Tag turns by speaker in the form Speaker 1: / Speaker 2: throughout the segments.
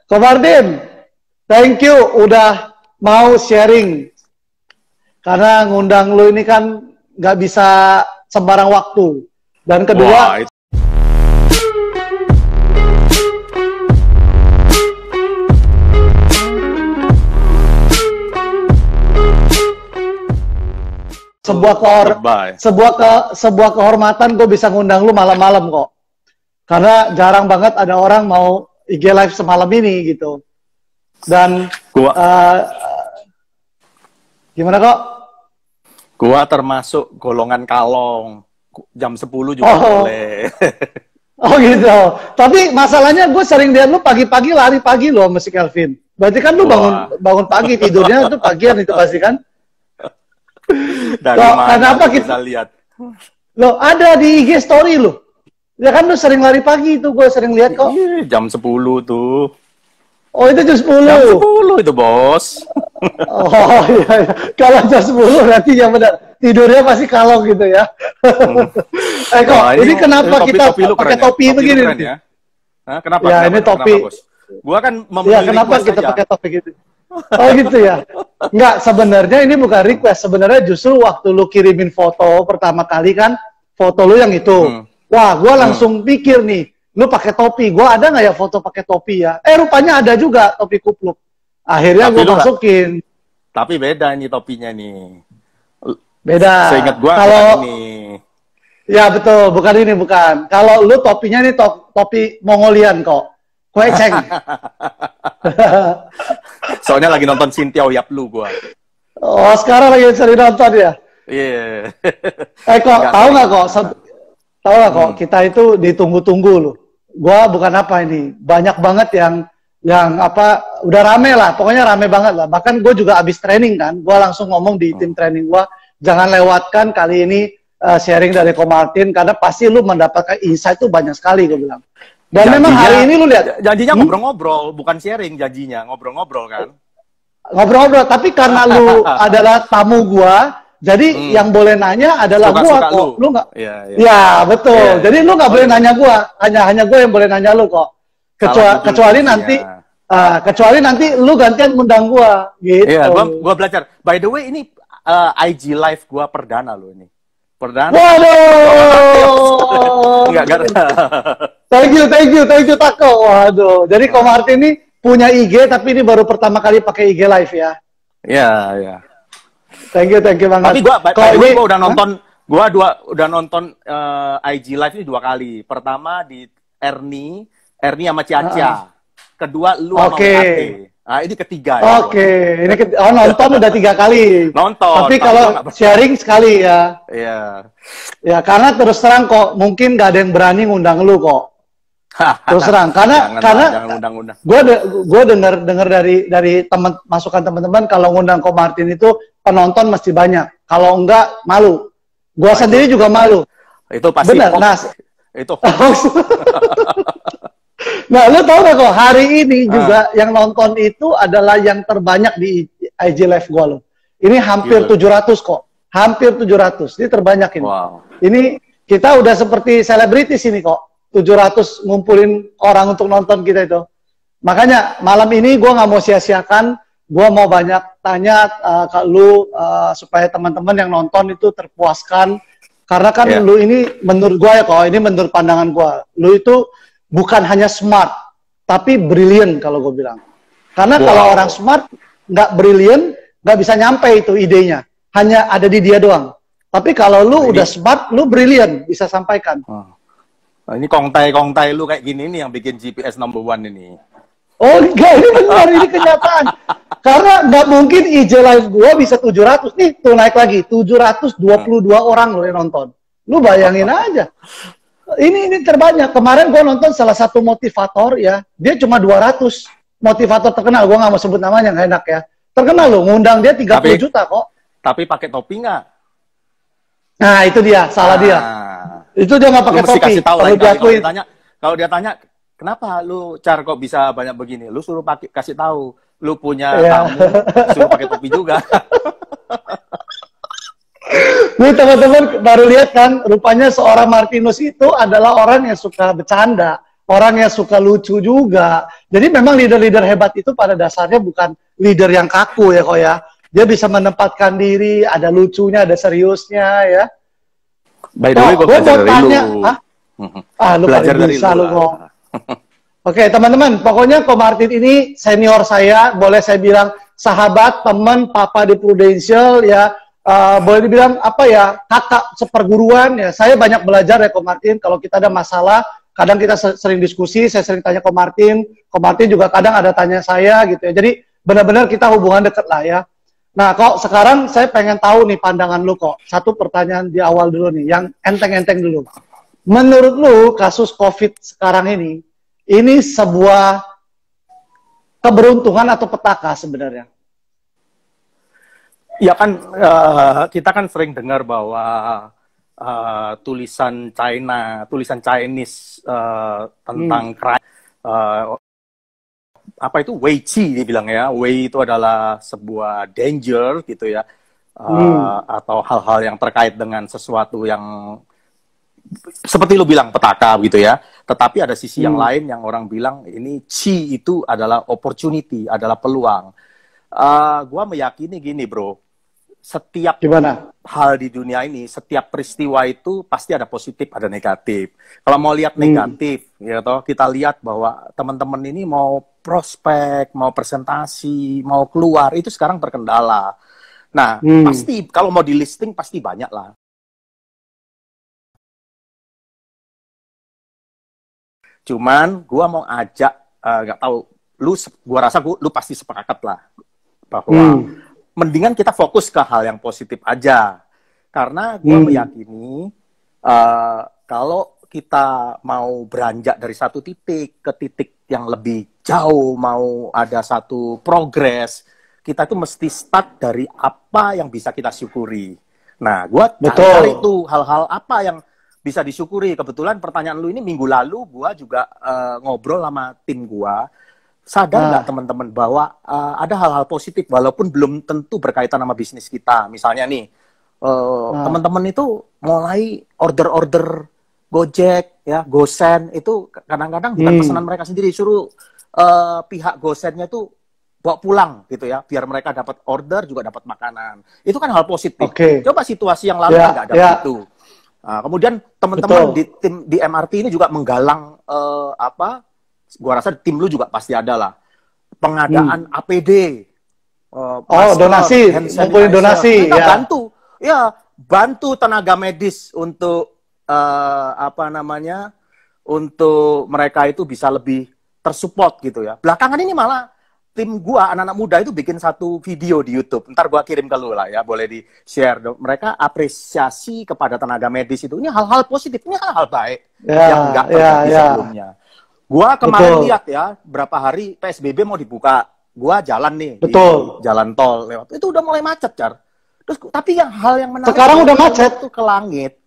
Speaker 1: Ko Martin, thank you udah mau sharing. Karena ngundang lu ini kan nggak bisa sembarang waktu. Dan kedua, sebuah kehormatan gue bisa ngundang lu malam-malam kok. Karena jarang banget ada orang mau IG live semalam ini gitu. Dan gimana kok?
Speaker 2: Gua termasuk golongan kalong. Jam 10 juga boleh.
Speaker 1: Oh gitu. Tapi masalahnya gue sering lihat lu pagi-pagi lari pagi loh sama si Kelvin. Berarti kan lu bangun pagi, tidurnya itu pagian itu pasti kan?
Speaker 2: Dari mana
Speaker 1: kenapa kita
Speaker 2: bisa lihat?
Speaker 1: Lo ada di IG story lu. Ya kan lu sering lari pagi itu, gue sering lihat kok.
Speaker 2: Iya, jam 10 tuh.
Speaker 1: Oh, itu jam 10.
Speaker 2: Jam 10 itu, Bos.
Speaker 1: Oh, iya. Kalau jam 10 berarti yang benar. Tidurnya pasti kalong gitu ya. Kok, ini kenapa kita pakai topi begini?
Speaker 2: Ya? Hah, kenapa?
Speaker 1: Ya,
Speaker 2: kenapa,
Speaker 1: ini topi.
Speaker 2: Kenapa, Bos? Gua kan memilih
Speaker 1: ya, kenapa kita pakai topi gitu? Oh gitu ya. Enggak, sebenarnya ini bukan request. Sebenarnya justru waktu lu kirimin foto pertama kali kan, foto lu yang itu. Wah, gua langsung pikir nih, lu pakai topi. Gua ada nggak ya foto pakai topi ya? Rupanya ada juga topi kupluk. Akhirnya gua masukin.
Speaker 2: Tapi beda ini topinya nih.
Speaker 1: Beda.
Speaker 2: Seingat gua
Speaker 1: kalau
Speaker 2: ini.
Speaker 1: Ya betul, bukan ini bukan. Kalau lu topinya nih topi Mongolian kok. Kue ceng.
Speaker 2: Soalnya lagi nonton Cynthia Oyaplu gua.
Speaker 1: Oh, sekarang lagi sering nonton ya?
Speaker 2: Iya.
Speaker 1: Kok tahu nggak kok? Tahu nggak kok? Kita itu ditunggu-tunggu loh. Gua bukan apa ini. Banyak banget yang apa? Udah rame lah. Pokoknya rame banget lah. Bahkan gue juga abis training kan. Gua langsung ngomong di tim training gua, jangan lewatkan kali ini sharing dari Ko Martin karena pasti lu mendapatkan insight tuh banyak sekali gue bilang. Dan janjinya, memang hari ini lu lihat
Speaker 2: janjinya ngobrol-ngobrol, bukan sharing janjinya, ngobrol-ngobrol kan.
Speaker 1: Ngobrol-ngobrol, tapi karena lu adalah tamu gua, jadi yang boleh nanya adalah gua kok. Lu nggak? Ya, betul. Ya. Jadi lu nggak boleh nanya gua, hanya gua yang boleh nanya lu kok. Kecuali nanti kecuali nanti lu gantian undang gua gitu.
Speaker 2: Iya, gua belajar. By the way, ini IG live gua perdana lo ini. Perdana.
Speaker 1: Waduh.
Speaker 2: Enggak.
Speaker 1: Thank you Tako. Waduh. Jadi Ko Martin ini punya IG tapi ini baru pertama kali pakai IG live ya.
Speaker 2: Iya.
Speaker 1: Thank you banget.
Speaker 2: Tapi gua udah nonton, udah nonton IG live ini 2 kali. Pertama di Ernie sama Ciacia. Kedua lu sama Ate. Nah, ini ketiga ya.
Speaker 1: Oke. Nonton udah 3 kali.
Speaker 2: Nonton.
Speaker 1: Tapi kalau sharing sekali ya.
Speaker 2: Iya.
Speaker 1: Ya, karena terus terang kok mungkin gak ada yang berani ngundang lu kok. Terus terang karena gue dengar dari masukan teman-teman kalau ngundang Ko Martin itu penonton mesti banyak. Kalau enggak malu. Gue sendiri juga malu.
Speaker 2: Itu pasti.
Speaker 1: Benar.
Speaker 2: Itu.
Speaker 1: Nah, lu tau gak kok hari ini juga yang nonton itu adalah yang terbanyak di IG live gua lo. Ini hampir 700 kok. Hampir 700. Ini terbanyak ini.
Speaker 2: Wow.
Speaker 1: Ini kita udah seperti selebritis ini kok. 700 ngumpulin orang untuk nonton kita itu. Makanya malam ini gua nggak mau sia-siakan. Gua mau banyak tanya ke lu supaya teman-teman yang nonton itu terpuaskan. Karena kan lu ini menurut gua ya kok, ini menurut pandangan gua. Lu itu bukan hanya smart, tapi brilliant kalau gue bilang. Karena kalau orang smart, nggak brilliant, nggak bisa nyampe itu idenya. Hanya ada di dia doang. Tapi kalau lu udah smart, lu brilliant, bisa sampaikan.
Speaker 2: Ini kongtai lu kayak gini nih yang bikin GPS number 1 ini.
Speaker 1: Oh enggak, ini benar, ini kenyataan. Karena nggak mungkin IG live gue bisa 700. Nih, tuh naik lagi. 722 orang lo yang nonton. Lu bayangin aja. Ini terbanyak. Kemarin gue nonton salah satu motivator ya, dia cuma 200. Motivator terkenal, gue nggak mau sebut namanya, nggak enak ya. Terkenal loh, ngundang dia 30 juta kok.
Speaker 2: Tapi pakai topi nggak?
Speaker 1: Nah itu dia, salah dia. Itu dia nggak pakai topi.
Speaker 2: Kalau dia tanya, kenapa lu kok bisa banyak begini? Lu suruh kasih tahu, lu punya tamu, suruh pakai topi juga.
Speaker 1: Nih teman-teman baru lihat kan, rupanya seorang Martinus itu adalah orang yang suka bercanda, orang yang suka lucu juga. Jadi memang leader-leader hebat itu pada dasarnya bukan leader yang kaku ya kok ya. Dia bisa menempatkan diri, ada lucunya, ada seriusnya ya.
Speaker 2: By the way, gue belajar dari
Speaker 1: tanya,
Speaker 2: lu.
Speaker 1: Lu
Speaker 2: belajar
Speaker 1: paling
Speaker 2: dari
Speaker 1: bisa
Speaker 2: lu
Speaker 1: lu ngomong. Oke, teman-teman, pokoknya Ko Martin ini senior saya, boleh saya bilang sahabat, teman, papa di Prudential ya. Boleh dibilang apa ya, kakak seperguruan ya. Saya banyak belajar ya Ko Martin. Kalau kita ada masalah, kadang kita sering diskusi, saya sering tanya Ko Martin juga kadang ada tanya saya gitu ya. Jadi benar-benar kita hubungan dekat lah ya. Nah, kok sekarang saya pengen tahu nih pandangan lu kok. Satu pertanyaan di awal dulu nih, yang enteng-enteng dulu. Menurut lu kasus COVID sekarang ini sebuah keberuntungan atau petaka sebenarnya?
Speaker 2: Ya kan, kita kan sering dengar bahwa tulisan Chinese tentang crime, apa itu Wei Qi dibilang ya, Wei itu adalah sebuah danger gitu ya, atau hal-hal yang terkait dengan sesuatu yang seperti lu bilang petaka gitu ya. Tetapi ada sisi yang lain yang orang bilang ini Qi itu adalah opportunity, adalah peluang. Gua meyakini gini bro, setiap hal di dunia ini, setiap peristiwa itu pasti ada positif, ada negatif. Kalau mau lihat negatif, ya toh, kita lihat bahwa teman-teman ini mau prospek, mau presentasi, mau keluar, itu sekarang terkendala. Nah, pasti kalau mau di listing pasti banyak lah. Cuman gua mau ajak, nggak tahu, gua rasa lu pasti sepakat lah bahwa mendingan kita fokus ke hal yang positif aja. Karena gue meyakini kalau kita mau beranjak dari satu titik ke titik yang lebih jauh, mau ada satu progres, kita tuh mesti start dari apa yang bisa kita syukuri. Nah, gue cari tuh hal-hal apa yang bisa disyukuri. Kebetulan pertanyaan lu ini minggu lalu gue juga ngobrol sama tim gue. Sadar nggak teman-teman bahwa ada hal-hal positif walaupun belum tentu berkaitan sama bisnis kita. Misalnya nih, teman-teman itu mulai order-order Gojek, ya, Gosen itu kadang-kadang bukan pesanan mereka sendiri, suruh pihak Gosennya itu bawa pulang gitu ya, biar mereka dapat order juga dapat makanan. Itu kan hal positif. Coba situasi yang lalu nggak ada itu. Nah, kemudian teman-teman di tim di MRT ini juga menggalang gua rasa tim lu juga pasti ada lah. Pengadaan APD. Masker,
Speaker 1: donasi, ngumpulin donasi.
Speaker 2: Nah, bantu tenaga medis untuk untuk mereka itu bisa lebih tersupport gitu ya. Belakangan ini malah tim gua, anak-anak muda itu bikin satu video di YouTube. Ntar gua kirim ke lu lah ya, boleh di-share. Mereka apresiasi kepada tenaga medis itu. Ini hal-hal positif, ini hal-hal baik yang enggak terjadi sebelumnya. Gua kemarin lihat ya, berapa hari PSBB mau dibuka. Gua jalan nih di jalan tol lewat. Itu udah mulai macet, Car. Terus tapi hal yang menarik
Speaker 1: sekarang udah macet
Speaker 2: itu ke langit.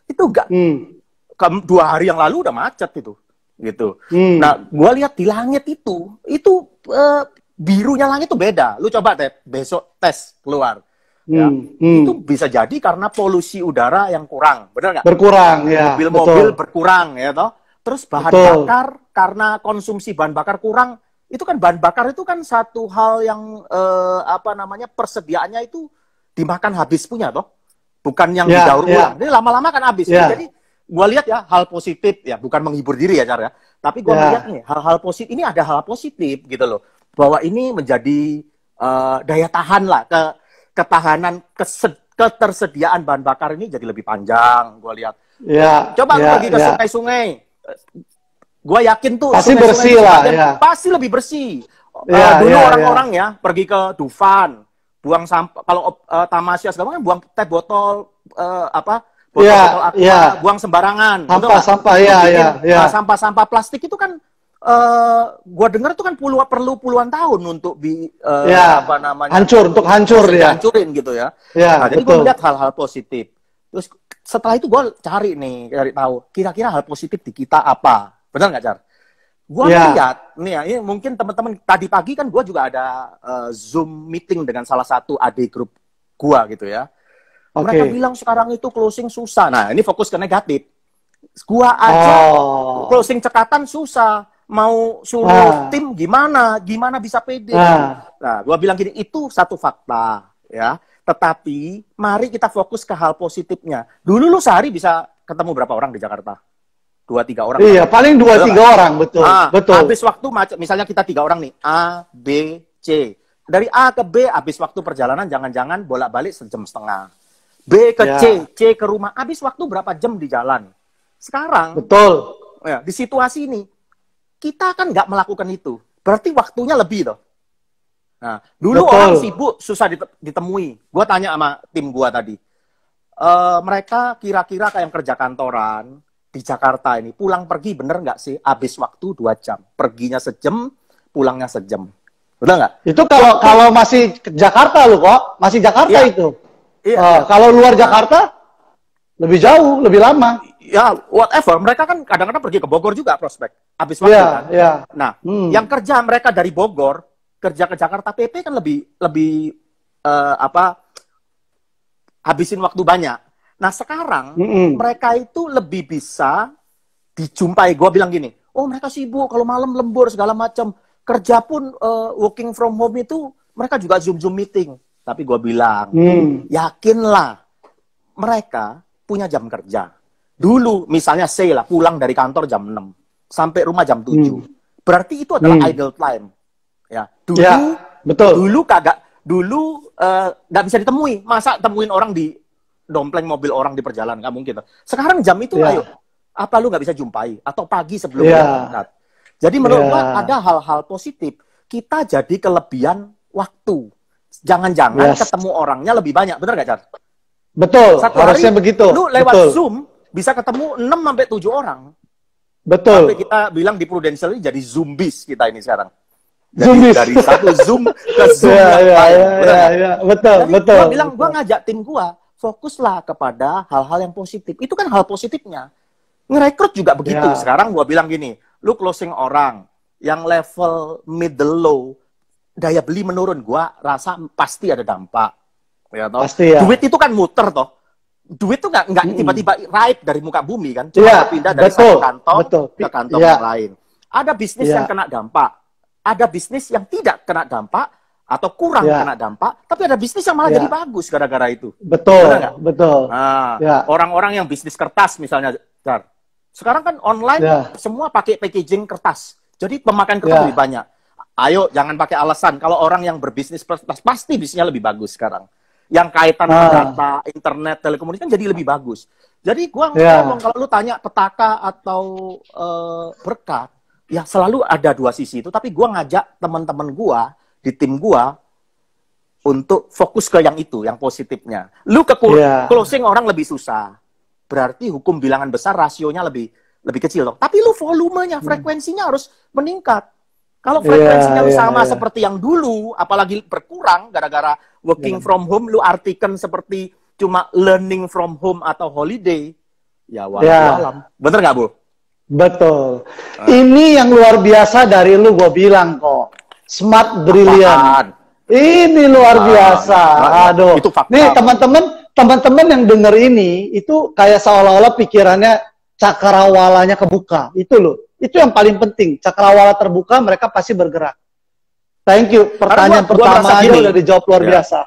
Speaker 2: Itu enggak 2 hari yang lalu udah macet itu. Gitu. Nah, gua lihat di langit itu birunya langit tuh beda. Lu coba deh besok tes keluar. Ya. Itu bisa jadi karena polusi udara yang kurang, benar nggak?
Speaker 1: Berkurang, ya.
Speaker 2: Mobil-mobil berkurang, ya toh. Terus bahan bakar, karena konsumsi bahan bakar kurang, itu kan bahan bakar itu kan satu hal yang persediaannya itu dimakan habis punya toh, bukan yang didaur ulang. Jadi lama-lama kan habis. Jadi gua lihat ya hal positif ya, bukan menghibur diri ya Car ya, tapi gua melihat nih hal-hal positif ini, ada hal positif gitu loh, bahwa ini menjadi daya tahan lah, ketahanan ketersediaan bahan bakar ini jadi lebih panjang. Gua lihat. Coba lu pergi ke sungai-sungai. Gue yakin tuh
Speaker 1: pasti bersih lah ya.
Speaker 2: Pasti lebih bersih. Dulu orang-orang ya pergi ke Dufan, buang sampah. Kalau Tamasya segala macam buang teh botol botol aqua, buang sembarangan. Sampah plastik itu kan gue dengar itu kan perlu puluhan tahun untuk hancur ya. Hancurin gitu ya. Nah, jadi gue melihat hal-hal positif. Terus setelah itu gue cari tahu kira-kira hal positif di kita apa. Benar nggak, Car? Gue lihat, nih ya, ini mungkin teman-teman tadi pagi kan gue juga ada Zoom meeting dengan salah satu adik grup gue gitu ya. Mereka bilang sekarang itu closing susah. Nah, ini fokus ke negatif. Gua aja closing cekatan susah. Mau suruh tim gimana bisa pede. Nah, gua bilang gini, itu satu fakta ya. Tetapi mari kita fokus ke hal positifnya. Dulu lu sehari bisa ketemu berapa orang di Jakarta? 2-3 orang.
Speaker 1: Iya, paling 2-3 orang, betul. Betul.
Speaker 2: Habis waktu misalnya kita 3 orang nih, A, B, C. Dari A ke B habis waktu perjalanan jangan-jangan bolak-balik sejam setengah. B ke C ke rumah habis waktu berapa jam di jalan. Sekarang, betul. Ya, di situasi ini kita kan nggak melakukan itu. Berarti waktunya lebih toh. Nah, dulu orang sibuk susah ditemui. Gua tanya sama tim gua tadi. Mereka kira-kira kayak yang kerja kantoran di Jakarta ini pulang pergi bener nggak sih? Habis waktu 2 jam. Perginya sejam, pulangnya sejam. Betul nggak? Itu kalau masih Jakarta lu kok, masih Jakarta itu. Iya. Kalau luar Jakarta lebih jauh, lebih lama. Ya, whatever. Mereka kan kadang-kadang pergi ke Bogor juga prospek. Habis waktu kan. Yeah. Nah, yang kerja mereka dari Bogor kerja ke Jakarta PP kan lebih habisin waktu banyak. Nah, sekarang mereka itu lebih bisa dijumpai. Gua bilang gini, oh mereka sibuk kalau malam lembur segala macam. Kerja pun working from home itu mereka juga Zoom meeting. Tapi gue bilang, yakinlah mereka punya jam kerja. Dulu misalnya say lah pulang dari kantor jam 6 sampai rumah jam 7. Berarti itu adalah idle time. Ya, dulu nggak bisa ditemui. Masa temuin orang di dompleng mobil orang di perjalanan, nggak mungkin. Sekarang jam itu ayo, apa lu nggak bisa jumpai atau pagi sebelum berangkat. Jadi menurut gua ada hal-hal positif. Kita jadi kelebihan waktu. Jangan-jangan ketemu orangnya lebih banyak. Bener gak, Jar? Betul, harusnya begitu. Lu lewat Zoom bisa ketemu 6-7 orang. Betul. Sampai kita bilang di Prudential ini jadi Zoombis kita ini sekarang. Jadi dari satu Zoom ke Zoom yang lain. Betul, jadi betul. Gua bilang, gua ngajak tim gua, fokuslah kepada hal-hal yang positif. Itu kan hal positifnya. Ngerekrut juga begitu. Sekarang gua bilang gini, lu closing orang yang level middle low, daya beli menurun, gua rasa pasti ada dampak. Ya, toh? Pasti ya. Duit itu kan muter toh. Duit itu nggak tiba-tiba raib dari muka bumi kan. Cuma pindah dari satu kantong ke kantong yang lain. Ada bisnis yang kena dampak. Ada bisnis yang tidak kena dampak atau kurang kena dampak, tapi ada bisnis yang malah jadi bagus gara-gara itu. Betul, betul. Nah, orang-orang yang bisnis kertas misalnya, Jar. Sekarang kan online semua pakai packaging kertas. Jadi pemakaian kertas lebih banyak. Ayo jangan pakai alasan. Kalau orang yang berbisnis kertas pasti bisnisnya lebih bagus sekarang. Yang kaitan dengan data, internet, telekomunikasi kan jadi lebih bagus. Jadi gua ngomong kalau lu tanya petaka atau berkat, ya selalu ada dua sisi itu. Tapi gua ngajak teman-teman gua di tim gua untuk fokus ke yang itu, yang positifnya. Lu ke closing orang lebih susah. Berarti hukum bilangan besar rasionya lebih kecil dong. Tapi lu volumenya, frekuensinya harus meningkat. Kalau frekuensinya lu sama seperti yang dulu, apalagi berkurang gara-gara working from home, lu artikan seperti cuma learning from home atau holiday, ya walau bener nggak, Bu? Betul. Ini yang luar biasa dari lu, gue bilang kok. Smart, brilliant. Ini luar biasa. Aduh. Itu fakta. Nih teman-teman yang denger ini itu kayak seolah-olah pikirannya cakrawalanya kebuka. Itu loh. Itu yang paling penting. Cakrawala terbuka, mereka pasti bergerak. Thank you. Pertanyaan pertama aja udah dijawab luar biasa.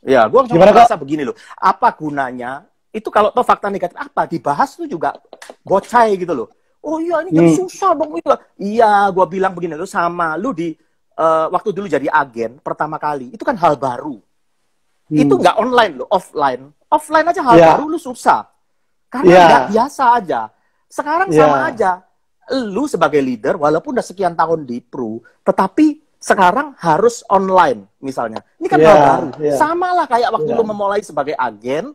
Speaker 2: Ya, gue cuma merasa begini loh. Apa gunanya? Itu kalau toh fakta negatif apa dibahas tuh juga gocai gitu loh. Oh iya ini kan susah dong itu. Iya, gue bilang begini loh sama lu di waktu dulu jadi agen pertama kali itu kan hal baru. Itu nggak online loh, offline. Offline aja hal baru lu susah. Karena nggak biasa aja. Sekarang sama aja. Lu sebagai leader, walaupun udah sekian tahun di Pro, tetapi sekarang harus online misalnya. Ini kan hal baru. Sama lah kayak waktu lu memulai sebagai agen,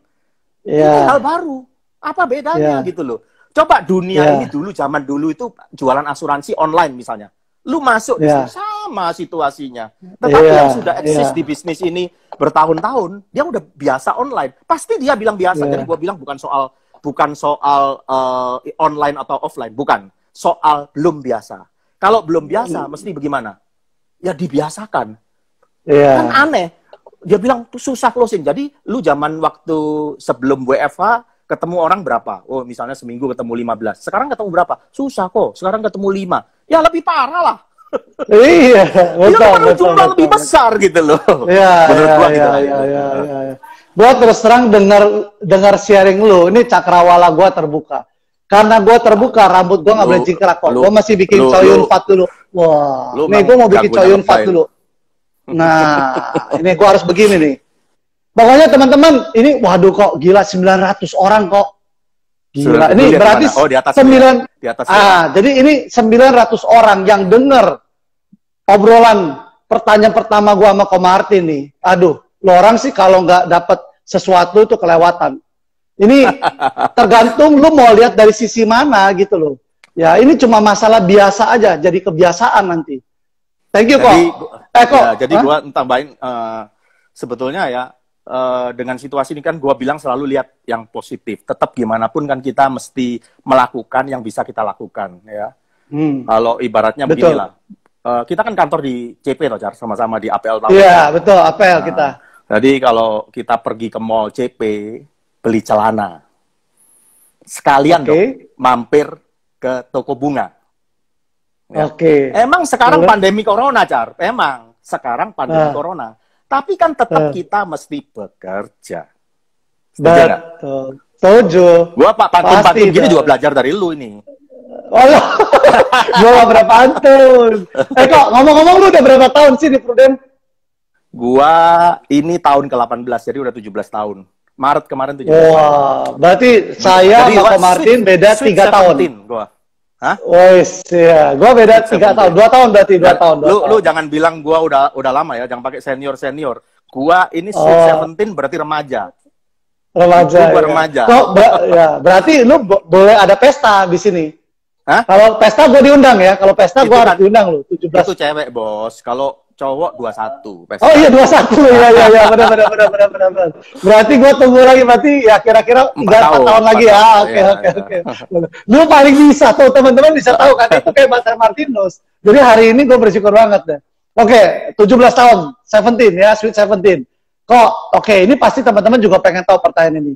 Speaker 2: ini hal baru. Apa bedanya gitu loh. Coba dunia ini dulu, zaman dulu itu jualan asuransi online misalnya. Lu masuk di situ, sama situasinya. Tetapi yang sudah eksis di bisnis ini bertahun-tahun, dia udah biasa online. Pasti dia bilang biasa. Jadi gua bilang bukan soal online atau offline, bukan. Soal belum biasa. Kalau belum biasa, mesti bagaimana? Ya dibiasakan. Kan aneh. Dia bilang susah closing. Jadi lu zaman waktu sebelum WFH ketemu orang berapa? Oh, misalnya seminggu ketemu 15. Sekarang ketemu berapa? Susah kok. Sekarang ketemu 5. Ya lebih parah lah.
Speaker 1: Iya,
Speaker 2: betul, jumlah lebih besar gitu loh.
Speaker 1: Iya,
Speaker 2: menurut gua gitu.
Speaker 1: Iya. Gua terus terang dengar sharing lu, ini cakrawala gua terbuka. Karena gua terbuka, rambut gua nggak boleh cingkrang kok. Gua masih bikin coyun fat dulu. Wah, nih gua mau bikin coyun fat dulu. Nah, ini gua harus begini nih. Pokoknya teman-teman, ini waduh kok gila 900 orang kok. Gila, ini berarti
Speaker 2: di atas
Speaker 1: 9
Speaker 2: di atas
Speaker 1: jadi ini 900 orang yang denger obrolan pertanyaan pertama gua sama Ko Martin nih. Aduh, lo orang sih kalau nggak dapat sesuatu tuh kelewatan. Ini tergantung lu mau lihat dari sisi mana gitu loh. Ya, ini cuma masalah biasa aja, jadi kebiasaan nanti. Thank you, Kok.
Speaker 2: Jadi gua tambahin sebetulnya ya dengan situasi ini kan gue bilang selalu lihat yang positif. Tetap gimana pun kan kita mesti melakukan yang bisa kita lakukan ya. Kalau ibaratnya beginilah. Kita kan kantor di CP loh, Jar, sama-sama di APL.
Speaker 1: Iya, betul, APL kita.
Speaker 2: Jadi kalau kita pergi ke mall CP beli celana, sekalian dong mampir ke toko bunga. Ya. Emang sekarang pandemi corona, Jar. Emang sekarang pandemi corona. Tapi kan tetap kita mesti bekerja.
Speaker 1: Betul. Setuju.
Speaker 2: Gua pantun gini juga belajar dari lu ini.
Speaker 1: Oh, gua gak berapa pantun. Kok ngomong-ngomong lu udah berapa tahun sih di Prudent?
Speaker 2: Gua ini tahun ke-18, jadi udah 17 tahun. Maret kemarin 17 tahun.
Speaker 1: Wah, berarti saya sama Martin beda 3 tahun.
Speaker 2: Gua. Hah?
Speaker 1: Wes, ya. Gua beda 3 tahun. 2 tahun berarti, 2 tahun.
Speaker 2: Lu jangan bilang gua udah lama ya, jangan pakai senior. Gua ini Sweet 17 berarti remaja.
Speaker 1: Remaja.
Speaker 2: Gua remaja.
Speaker 1: Kok berarti lu boleh ada pesta di sini.
Speaker 2: Hah?
Speaker 1: Kalau pesta gua diundang ya. Kalau pesta gua harus diundang lu, 17.
Speaker 2: Itu cewek, Bos. Kalau cowok 21 pesta.
Speaker 1: Oh iya 21. Iya, benar. Berarti gua tunggu lagi, berarti ya kira-kira 3-4 tahun lagi ya. Oke. Lu paling bisa tuh, teman-teman bisa tahu kan itu kayak Mas Martinus. Jadi hari ini gua bersyukur banget deh. Oke, 17 tahun, 17 ya, Sweet 17. Kok, oke, ini pasti teman-teman juga pengen tahu pertanyaan ini.